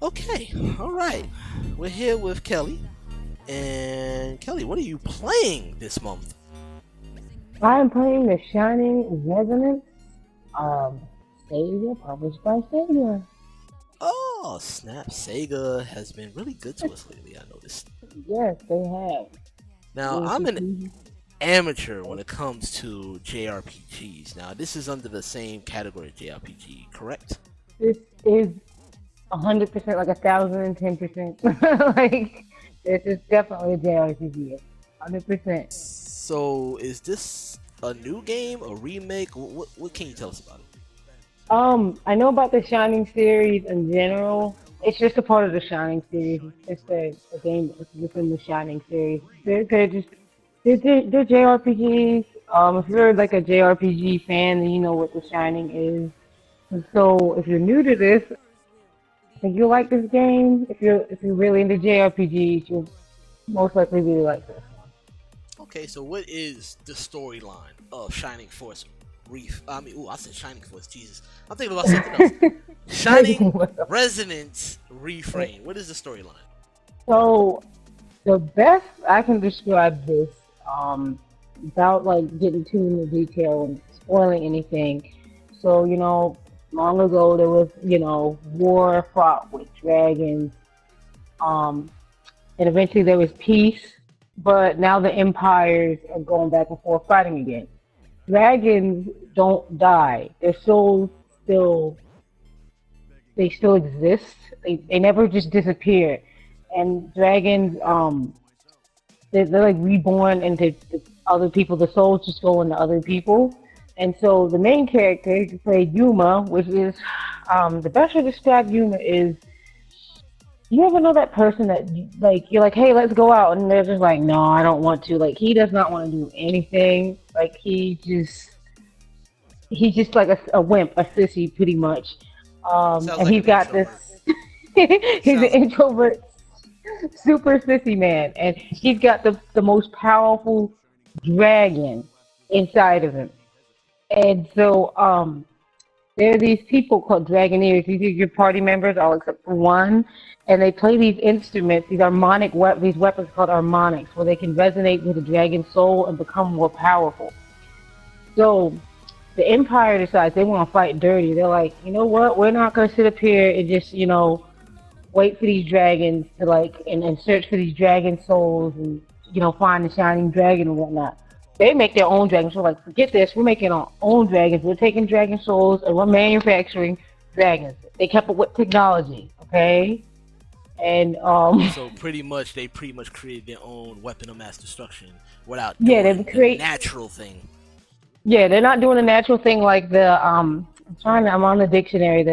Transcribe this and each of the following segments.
Okay, all right. We're here with Kelly. And Kelly, what are you playing this month? I am playing the Shining Resonance um, Savior, published by Savior. Oh, snap. Sega has been really good to us lately, I noticed. Yes, they have. Now, I'm an JRPG. amateur when it comes to JRPGs. Now, this is under the same category of JRPG, correct? This is 100%, like 1,010%. Like, this is definitely a JRPG. 100%. So, is this a new game, a remake? What can you tell us about it? I know about the Shining series in general. It's just a part of the Shining series. It's a game that's within the Shining series. They're just they're JRPGs. If you're like a JRPG fan, then you know what the Shining is. And so, if you're new to this, I think you'll like this game. If you're really into JRPGs, you'll most likely really like this one. Okay, so what is the storyline of Shining Force Reef? I mean, ooh, I said Shining Force. Jesus, I'm thinking about something else. Shining Resonance Refrain. What is the storyline? So the best I can describe this, without like getting too into detail and spoiling anything. So long ago there was war fought with dragons, um, and eventually there was peace. But now the empires are going back and forth fighting again. Dragons don't die. Their souls still they still exist. They never just disappear. And dragons, they're like reborn into other people. The souls just go into other people. And so the main character to play Yuma, which is the best way to describe Yuma is you ever know that person that like you're like, hey, let's go out, and they're just like, no, I don't want to. Like he does not want to do anything. Like he's just like a wimp, a sissy, pretty much. Sounds And like he's an got this. introvert. He's an Sounds like introvert, super sissy man, and he's got the most powerful dragon inside of him. And so, there are these people called Dragoneers. These are your party members, all except for one, and they play these instruments, these weapons called harmonics, where they can resonate with the dragon's soul and become more powerful. So the Empire decides they want to fight dirty. They're like, you know what? We're not going to sit up here and just, wait for these dragons to and search for these dragon souls and, find the shining dragon and whatnot. They make their own dragons. So like, forget this. We're making our own dragons. We're taking dragon souls and we're manufacturing dragons. They kept up with technology, okay? And so they pretty much created their own weapon of mass destruction without yeah, doing the natural thing. yeah, they're not doing the natural thing like I'm on the dictionary.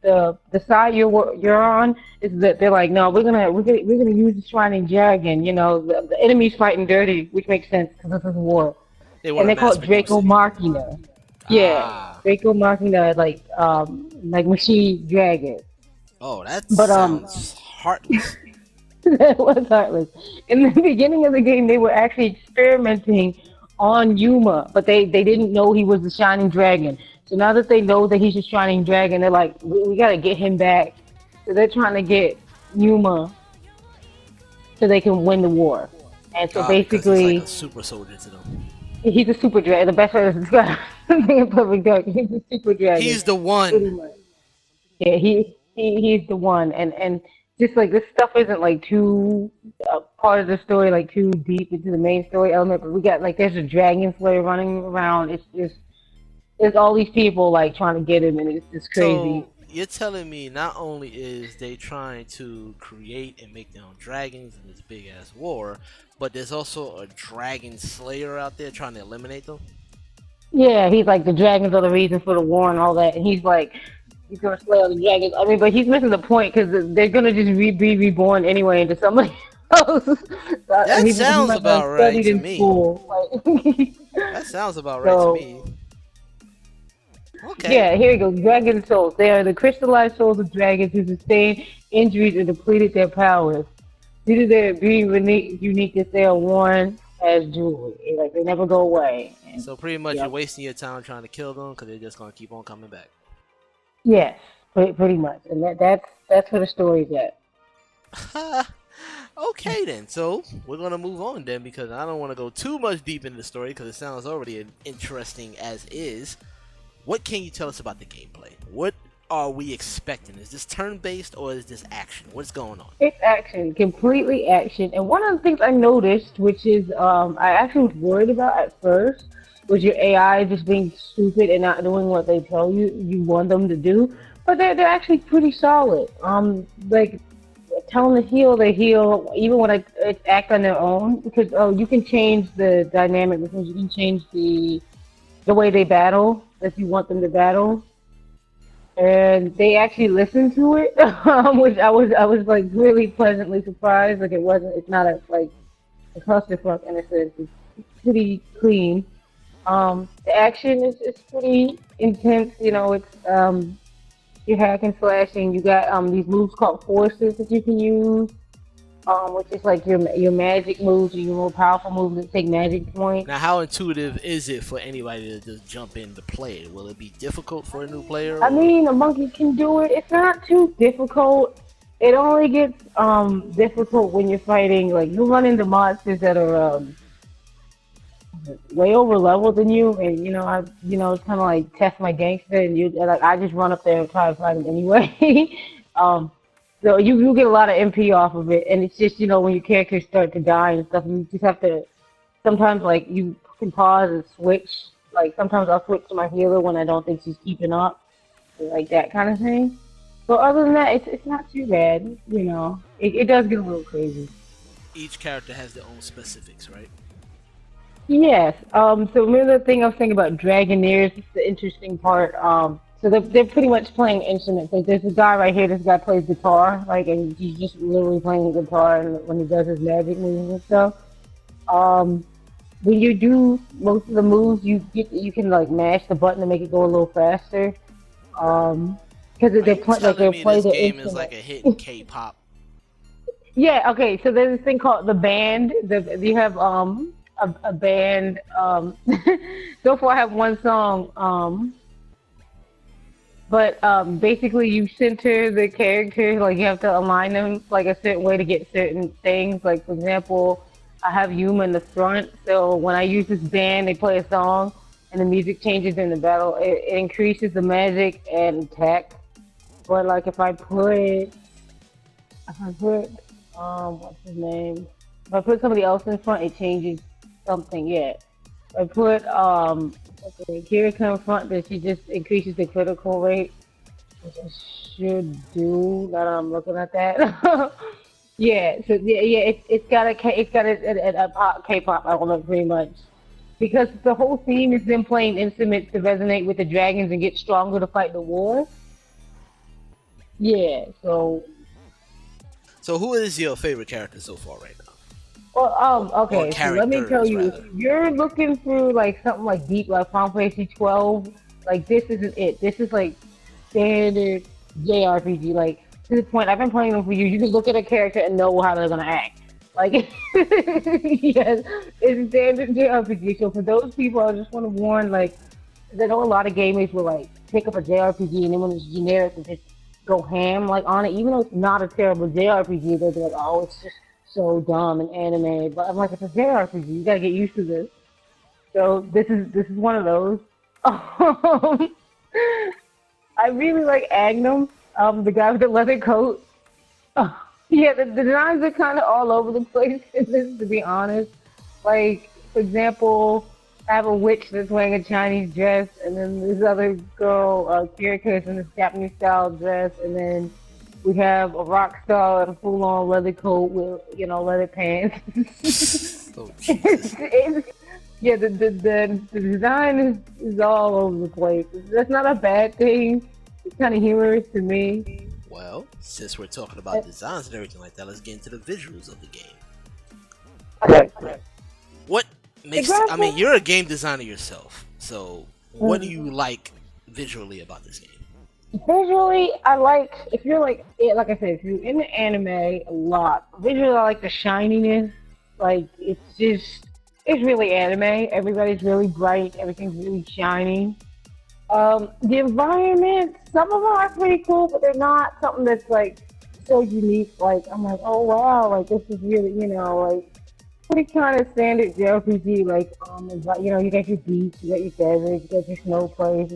The side you're on is that they're like, no, we're gonna use the Shining Dragon. The enemy's fighting dirty, which makes sense because this is war, They want and to they call mass it produce Draco it. Machina. Yeah, Ah. Draco Machina, like machine dragon. Oh, that But sounds heartless. that was heartless. In the beginning of the game, they were actually experimenting on Yuma, but they didn't know he was the Shining Dragon. So now that they know that he's a Shining Dragon, they're like, we gotta get him back. So they're trying to get Yuma so they can win the war. And so Because he's like basically, a super soldier to them. he's a super dragon. The best way to describe him in Perfect Dark, he's a super dragon, He's the pretty one. much. Yeah, he's the one, and just like this stuff isn't like too part of the story, like too deep into the main story element. But we got like there's a dragon slayer running around. It's just there's all these people like trying to get him, and it's just crazy. So you're telling me not only is they trying to create and make their own dragons in this big ass war, but there's also a dragon slayer out there trying to eliminate them? Yeah, he's like the dragons are the reason for the war and all that, and he's like he's gonna slay all the dragons. I mean, but he's missing the point because they're gonna just be reborn anyway into somebody else. That He's sounds not gonna about right studied to in me. school. Like, That sounds about right to so me. Okay. yeah, here we go. Dragon souls. They are the crystallized souls of dragons who sustain injuries and depleted their powers. Due to their being uniqueness, they are worn as jewelry. Like they never go away. And So pretty much you're yep. wasting your time trying to kill them because they're just gonna keep on coming back. Yes. pretty much, and that's where the story's at. Okay then, so we're gonna move on then because I don't want to go too much deep into the story because it sounds already interesting as is. What can you tell us about the gameplay? What are we expecting? Is this turn-based or is this action? What's going on? It's action, completely action. And one of the things I noticed, which is I actually was worried about at first, was your AI just being stupid and not doing what they tell you want them to do. But they're actually pretty solid. Like tell them to heal, they heal, even when it act on their own. Because you can change the dynamic, because you can change the way they battle if you want them to battle. And they actually listened to it, which I was like really pleasantly surprised. Like it's not a clusterfuck in a sense. It's pretty clean. The action is pretty intense. You know, it's you're hack and slashing. You got these moves called forces that you can use, which is like your magic moves, or your more powerful moves that take magic points. Now, how intuitive is it for anybody to just jump in to play it? Will it be difficult for a new player? I mean, a monkey can do it. It's not too difficult. It only gets difficult when you're fighting. Like you run into monsters that are way over level than you, and it's kind of like test my gangster, and I just run up there and try to fight him anyway. So you get a lot of MP off of it, and it's just when your characters start to die and stuff, you just have to sometimes like you can pause and switch. Like sometimes I'll switch to my healer when I don't think she's keeping up, like that kind of thing. So other than that, it's not too bad. It does get a little crazy. Each character has their own specifics, right? Yes. So remember the thing I was saying about Dragoneers? It's the interesting part. So they're pretty much playing instruments. Like there's a guy right here. This guy plays guitar, and he's just literally playing the guitar, and when he does his magic moves and stuff. When you do most of the moves, you can like mash the button to make it go a little faster. Because they're playing this game is like a hit in K-pop. Yeah. Okay. So there's this thing called the band. You have a band. So far, I have one song. But basically, you center the character. Like you have to align them like a certain way to get certain things. Like for example, I have Yuma in the front. So when I use this band, they play a song, and the music changes in the battle. It increases the magic and attack. But like if I put what's his name? If I put somebody else in front, it changes something. Yeah. If I put Recon in front, that she just increases the critical rate, which I should do. Now that I'm looking at that. Yeah. So yeah, it's got a K-pop element pretty much, because the whole theme is them playing instruments to resonate with the dragons and get stronger to fight the war. Yeah. So who is your favorite character so far right now? Well, okay, so let me tell you, if you're looking through like something like deep, like Final Fantasy 12, like this isn't it. This is like standard JRPG, like to the point I've been playing them for years. You can look at a character and know how they're gonna act. Like, yes, it's standard JRPG. So for those people, I just want to warn, like, 'cause I know a lot of gamers will like pick up a JRPG and then when it's generic, they just go ham like on it, even though it's not a terrible JRPG. They'll be like, oh, it's just so dumb and anime. But I'm like, it's a JRPG. You gotta get used to this. So this is one of those. I really like Agnum, the guy with the leather coat. Yeah, the designs are kind of all over the place in this, to be honest. Like, for example, I have a witch that's wearing a Chinese dress, and then this other girl, Kirika, is in this Japanese-style dress, and then we have a rock star in a full-on leather coat with, leather pants. Oh, Jesus. Yeah, the design is all over the place. That's not a bad thing. It's kind of humorous to me. Well, since we're talking about designs and everything like that, let's get into the visuals of the game. Okay. What makes... I mean, you're a game designer yourself, so what do you like visually about this game? Visually, I like, if you're like I said, if you're into anime a lot, visually I like the shininess. Like, it's really anime. Everybody's really bright. Everything's really shiny. The environment, some of them are pretty cool, but they're not something that's like so unique. Like I'm like, oh wow, like this is really, like pretty kind of standard JRPG. Like you got your beach, you got your desert, you got your snow place.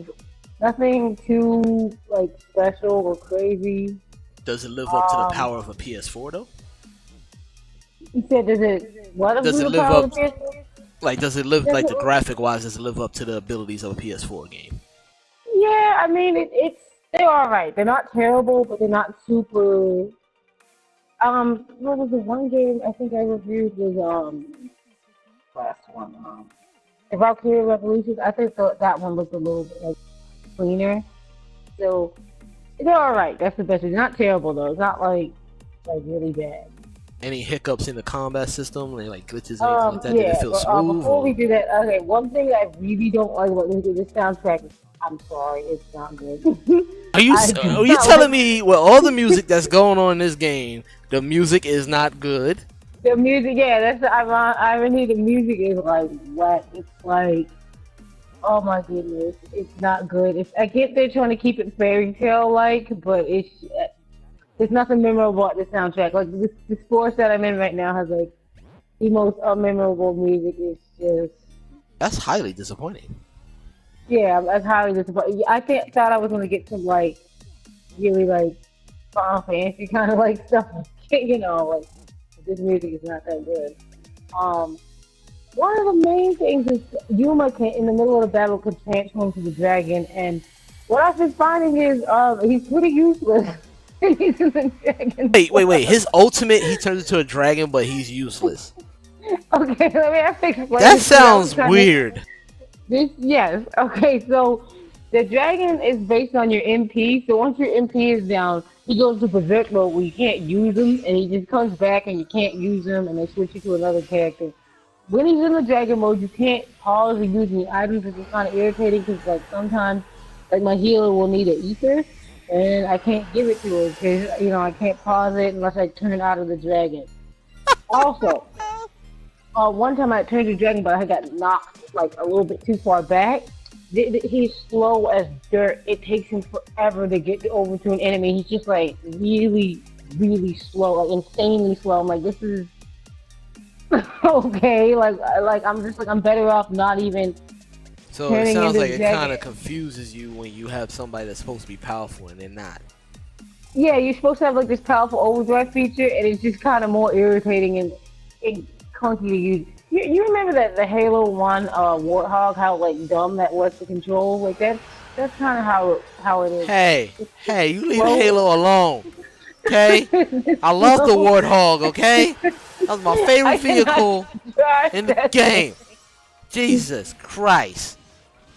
Nothing too like special or crazy. Does it live up to the power of a PS4 though? You said, does it what? Does it The live power up? of the PS4? Like, does it live like the graphic wise? Does it live up to the abilities of a PS4 game? Yeah, I mean they're all right. They're not terrible, but they're not super. What was the one game I think I reviewed was last one the Valkyrie Revolutions. I think that one looked a little bit like cleaner. So they're all right. That's the best. It's not terrible though. It's not like really bad. Any hiccups in the combat system, like glitches or anything like that? Did it feel but, smooth? before we do that, okay, one thing I really don't like about this soundtrack is, I'm sorry, it's not good. Are you telling me with all the music that's going on in this game, the music is not good? The music, yeah, that's the irony. The music is like wet. It's like, oh my goodness, it's not good. I get they're trying to keep it fairy tale like, but there's nothing memorable about the soundtrack. Like this forest that I'm in right now has like the most unmemorable music. It's just That's highly disappointing. yeah, I'm highly disappointed. I thought I was gonna get some like really like Final Fantasy kind of like stuff. Like this music is not that good. One of the main things is Yuma can, in the middle of the battle, could transform to the dragon, and what I've been finding is he's pretty useless. He's in the dragon. Wait. His ultimate, he turns into a dragon, but he's useless. Okay, let me have to explain. That sounds weird. Yes. Okay, so the dragon is based on your MP. So once your MP is down, he goes to berserk mode where you can't use him, and he just comes back and you can't use him, and they switch you to another character. When he's in the dragon mode, you can't pause or use any items, which is kind of irritating because like sometimes like my healer will need an ether, and I can't give it to her because I can't pause it unless I turn out of the dragon. Also, one time I turned the dragon, but I got knocked like a little bit too far back. He's slow as dirt. It takes him forever to get over to an enemy. He's just like really, really slow, like insanely slow. I'm like, this is okay. Like I'm just like I'm better off not even. So it sounds like it kind of confuses you when you have somebody that's supposed to be powerful and they're not. Yeah, you're supposed to have like this powerful overdrive feature, and it's just kind of more irritating and clunky to use. You remember that the Halo 1 Warthog, how like dumb that was to control? Like that's kind of how it is. Hey, you leave Halo alone, okay? I love the Warthog, okay? That was my favorite vehicle in the game. Jesus Christ.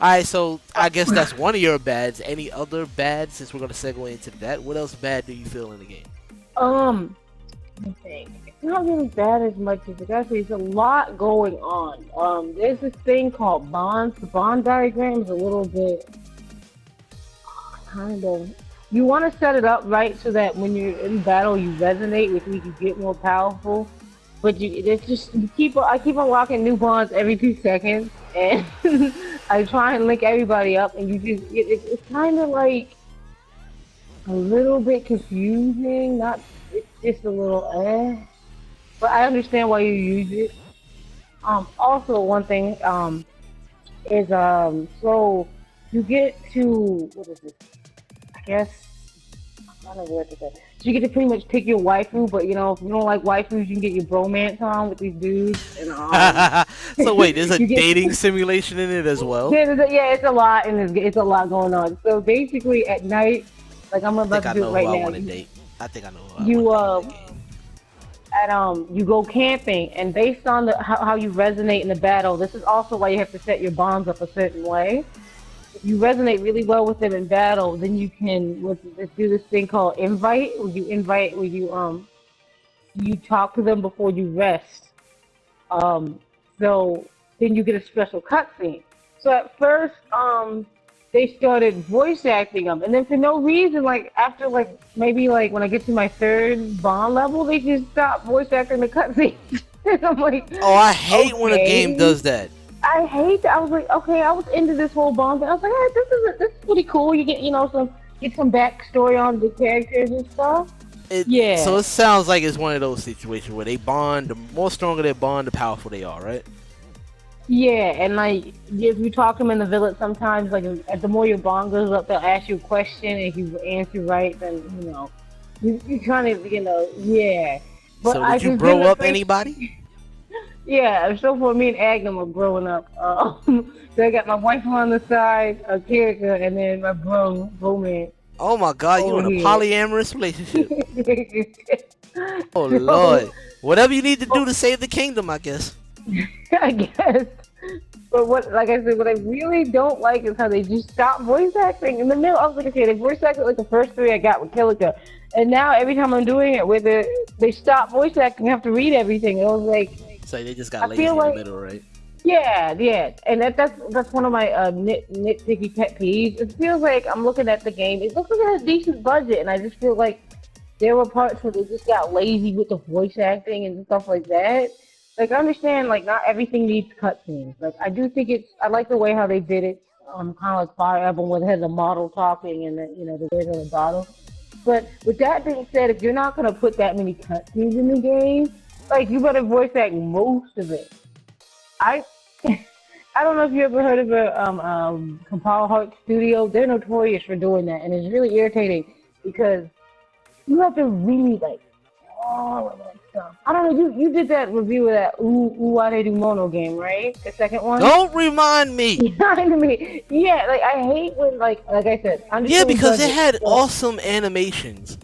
Alright, so I guess that's one of your bads. Any other bads, since we're going to segue into that? What else bad do you feel in the game? Let me think. It's not really bad as much as it actually. There's a lot going on. There's this thing called bonds. The bond diagram is a little bit kind of. You want to set it up right so that when you're in battle, you resonate, which means you get more powerful. But I keep on locking new bonds every 2 seconds, and I try and link everybody up, and it's kind of like a little bit confusing. It's just a little but I understand why you use it. Also one thing is so you get to what is this? I guess I don't know what to say. So you get to pretty much pick your waifu, but if you don't like waifus, you can get your bromance on with these dudes. And, so wait, there's a dating simulation in it as well? Yeah, it's a lot, and it's a lot going on. So basically, at night, like I'm about to do it right now. I think I know who I want to date. You go camping, and based on how you resonate in the battle, this is also why you have to set your bombs up a certain way. If you resonate really well with them in battle, then you can let's do this thing called invite. Where you talk to them before you rest. So then you get a special cutscene. So at first, they started voice acting them, and then for no reason, like after maybe when I get to my 3rd bond level, they just stop voice acting the cutscene. I'm like, oh, I hate when a game does that. I hate that. I was like, okay, I was into this whole Bond thing. I was like, hey, this is pretty cool. You get, some backstory on the characters and stuff. So Yeah, it sounds like it's one of those situations where they bond. The more stronger they bond, the powerful they are, right? yeah, and like if you talk to them in the village, sometimes like the more your bond goes up, they'll ask you a question, and if you answer right, then you kind of yeah. But So I did you just didn't bro up appreciate. anybody? Yeah, so for me and Agnem were growing up. So I got my wife on the side, a character, and then my bro man Oh my God, you over in a here. polyamorous relationship? Oh So Lord, whatever you need to do to save the kingdom, I guess. I guess. But like I said, what I really don't like is how they just stop voice acting in the middle. I was like, okay, they voice acted like the first three I got with Kilika, and now every time I'm doing it with it, they stop voice acting. I have to read everything. And I was like, So they just got I feel lazy in the like, middle, right? yeah, and that's one of my nitpicky pet peeves. It feels like I'm looking at the game. It looks like it has a decent budget, and I just feel like there were parts where they just got lazy with the voice acting and stuff like that. Like I understand, like not everything needs cutscenes. Like I do think I like the way how they did it. Kind of like Fire Emblem, where it has a model talking and the words on the bottle. But with that being said, if you're not gonna put that many cutscenes in the game, like you better voice act most of it. I I don't know if you ever heard of a Compile Heart Studio. They're notorious for doing that, and it's really irritating because you have to really like all of that stuff. I don't know. You did that review of that Uwade do Mono game, right? The second one. Don't remind me. You know what I mean? Yeah. Like I hate when like I said. Yeah, Understand because it budget, had but awesome animations,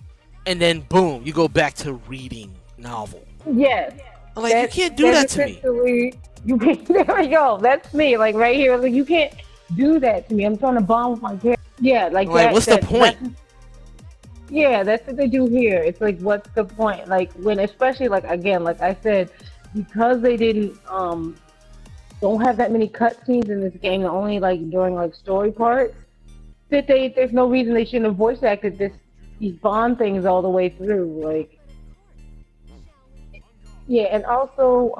and then boom, you go back to reading novel. yes, I'm like, you can't do that's that to me. essentially you can't. There we go. That's me. Like right here. Like you can't do that to me. I'm trying to bond with my character. Yeah, like I'm like, that. what's the point? Yeah, that's what they do here. It's like, what's the point? Like when, especially like again, like I said, because they didn't don't have that many cutscenes in this game, only like during like story parts. There's no reason they shouldn't have voice acted these Bond things all the way through. Like yeah, and also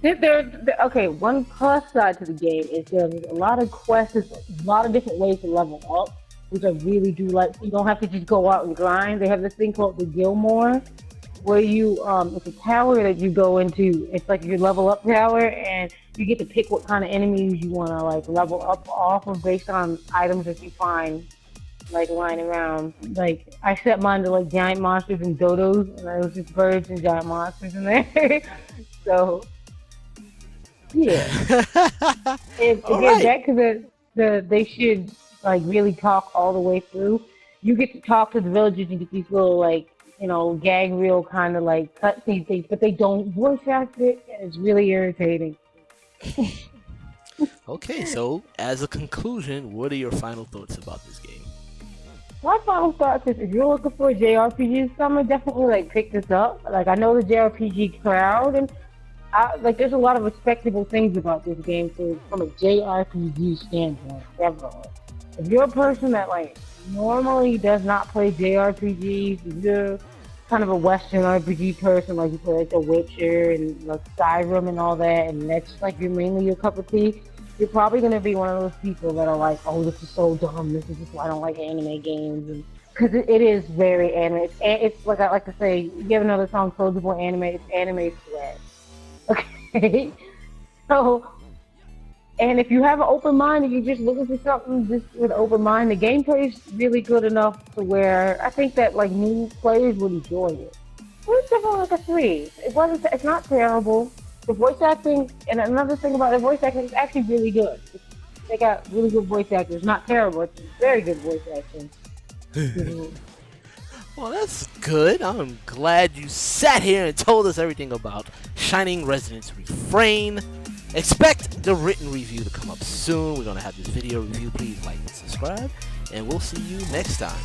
okay. One plus side to the game is there's a lot of quests, a lot of different ways to level up, which I really do like. You don't have to just go out and grind. They have this thing called the Gilmore, where it's a tower that you go into. It's like your level up tower, and you get to pick what kind of enemies you want to like level up off of based on items that you find like lying around. Like I set mine to like giant monsters and dodos, and there was just birds and giant monsters in there. So yeah, and All again, right. back to they should like really talk all the way through. You get to talk to the villagers and get these little like gag reel kind of like cutscene things, but they don't voice act it, and it's really irritating. Okay, so as a conclusion, what are your final thoughts about this game? My final thoughts is if you're looking for a JRPG this summer, definitely like pick this up. Like I know the JRPG crowd, and like there's a lot of respectable things about this game from a JRPG standpoint. Definitely, if you're a person that like normally does not play JRPGs, if you're kind of a Western RPG person, like you play like The Witcher and like Skyrim and all that, and that's like mainly your cup of tea, you're probably gonna be one of those people that are like, oh, this is so dumb. This is just why I don't like anime games, because it is very anime. It's like I like to say, you have another song, Soulja Boy anime. It's anime sweat. Okay, so. And if you have an open mind, if you're just looking for something just with an open mind, the gameplay is really good enough to where I think that like new players would enjoy it. It's definitely like a 3. It's not terrible. The voice acting, and another thing about the voice acting, is actually really good. They got really good voice actors. Not terrible. It's very good voice acting. Well, that's good. I'm glad you sat here and told us everything about Shining Resonance Refrain. Expect the written review to come up soon. We're going to have this video review. Please like and subscribe, and we'll see you next time.